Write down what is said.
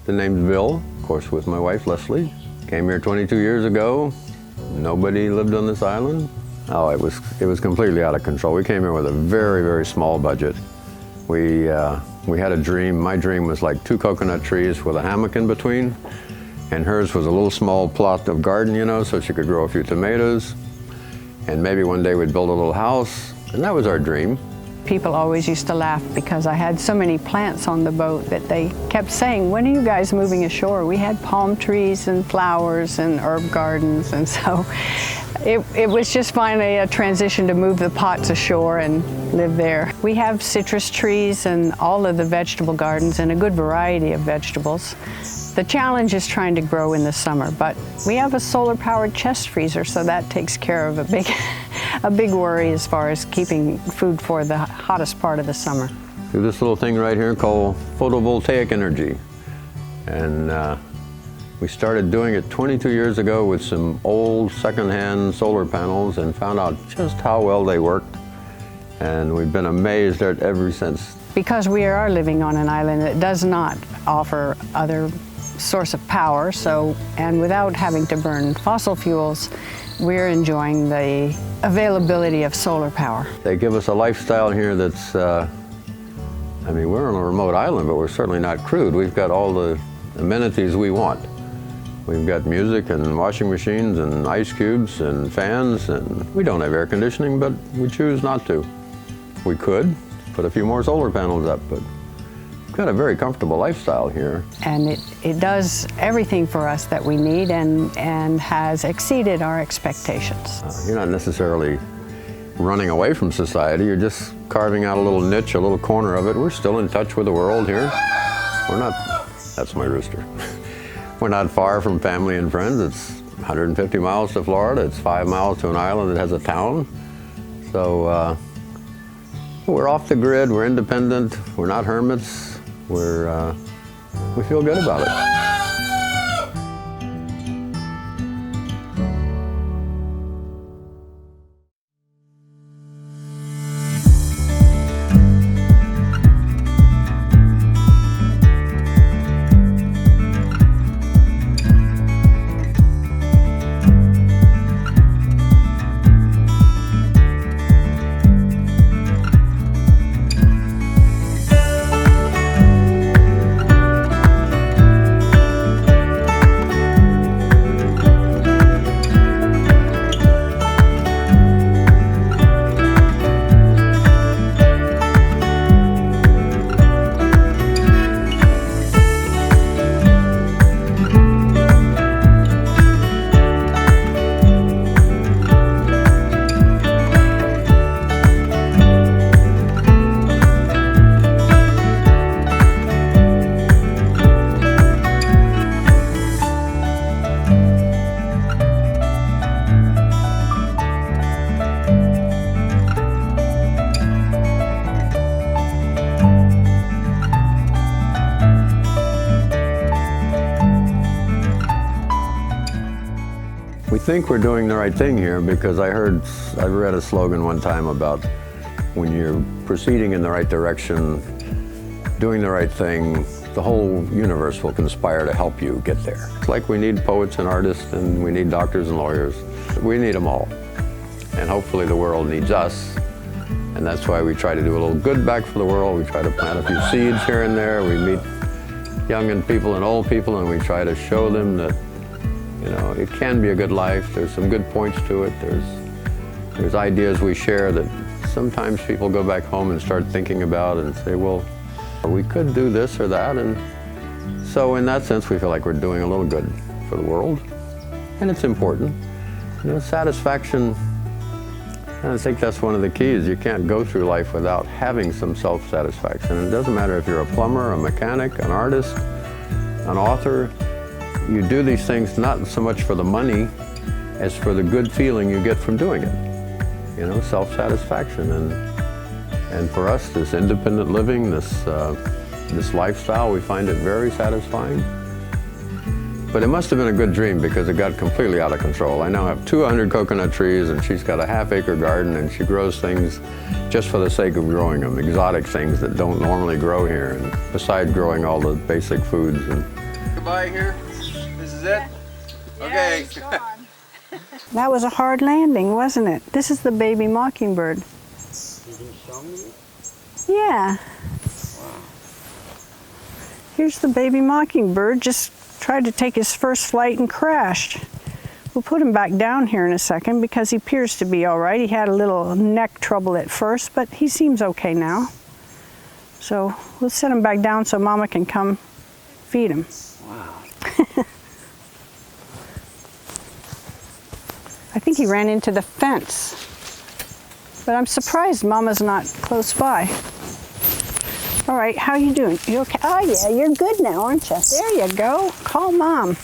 The name's Bill, of course, with my wife, Lesley. Came here 22 years ago. Nobody lived on this island. Oh, it was completely out of control. We came here with a very, very small budget. We had a dream. My dream was like 2 coconut trees with a hammock in between, and hers was a little small plot of garden, you know, so she could grow a few tomatoes. And maybe one day we'd build a little house, and that was our dream. People always used to laugh because I had so many plants on the boat that they kept saying, "When are you guys moving ashore?" We had palm trees and flowers and herb gardens, and so it was just finally a transition to move the pots ashore and live there. We have citrus trees and all of the vegetable gardens and a good variety of vegetables. The challenge is trying to grow in the summer, but we have a solar-powered chest freezer, so that takes care of a big worry as far as keeping food for the hottest part of the summer. Do this little thing right here called photovoltaic energy. And we started doing it 22 years ago with some old secondhand solar panels and found out just how well they worked. And we've been amazed at it ever since. Because we are living on an island that does not offer other source of power, and without having to burn fossil fuels, we're enjoying the availability of solar power. They give us a lifestyle here that's, I mean, we're on a remote island, but we're certainly not crude. We've got all the amenities we want. We've got music and washing machines and ice cubes and fans, and we don't have air conditioning, but we choose not to. We could put a few more solar panels up, but we've got a very comfortable lifestyle here. And it does everything for us that we need and has exceeded our expectations. You're not necessarily running away from society, you're just carving out a little niche, a little corner of it. We're still in touch with the world here. We're not, that's my rooster. We're not far from family and friends. It's 150 miles to Florida. It's 5 miles to an island that has a town. So we're off the grid, we're independent, we're not hermits. We feel good about it. We think we're doing the right thing here because I read a slogan one time about when you're proceeding in the right direction, doing the right thing, the whole universe will conspire to help you get there. It's like we need poets and artists and we need doctors and lawyers. We need them all. And hopefully the world needs us. And that's why we try to do a little good back for the world. We try to plant a few seeds here and there. We meet young people and old people and we try to show them that it can be a good life. There's some good points to it. There's ideas we share that sometimes people go back home and start thinking about and say, well, we could do this or that. And so in that sense, we feel like we're doing a little good for the world. And it's important. Satisfaction, and I think that's one of the keys. You can't go through life without having some self-satisfaction. And it doesn't matter if you're a plumber, a mechanic, an artist, an author. You do these things not so much for the money as for the good feeling you get from doing it. Self-satisfaction. And for us, this independent living, this lifestyle, we find it very satisfying. But it must have been a good dream because it got completely out of control. I now have 200 coconut trees and she's got a half-acre garden and she grows things just for the sake of growing them, exotic things that don't normally grow here, and besides growing all the basic foods. And goodbye here? This is it? Okay. That was a hard landing, wasn't it? This is the baby mockingbird. You can show me? Yeah. Wow. Here's the baby mockingbird, just tried to take his first flight and crashed. We'll put him back down here in a second because he appears to be all right. He had a little neck trouble at first, but he seems okay now. So we'll set him back down so Mama can come feed him. Wow. I think he ran into the fence, but I'm surprised Mama's not close by. All right, how you doing? You okay? Oh yeah, you're good now, aren't you? There you go. Call Mom.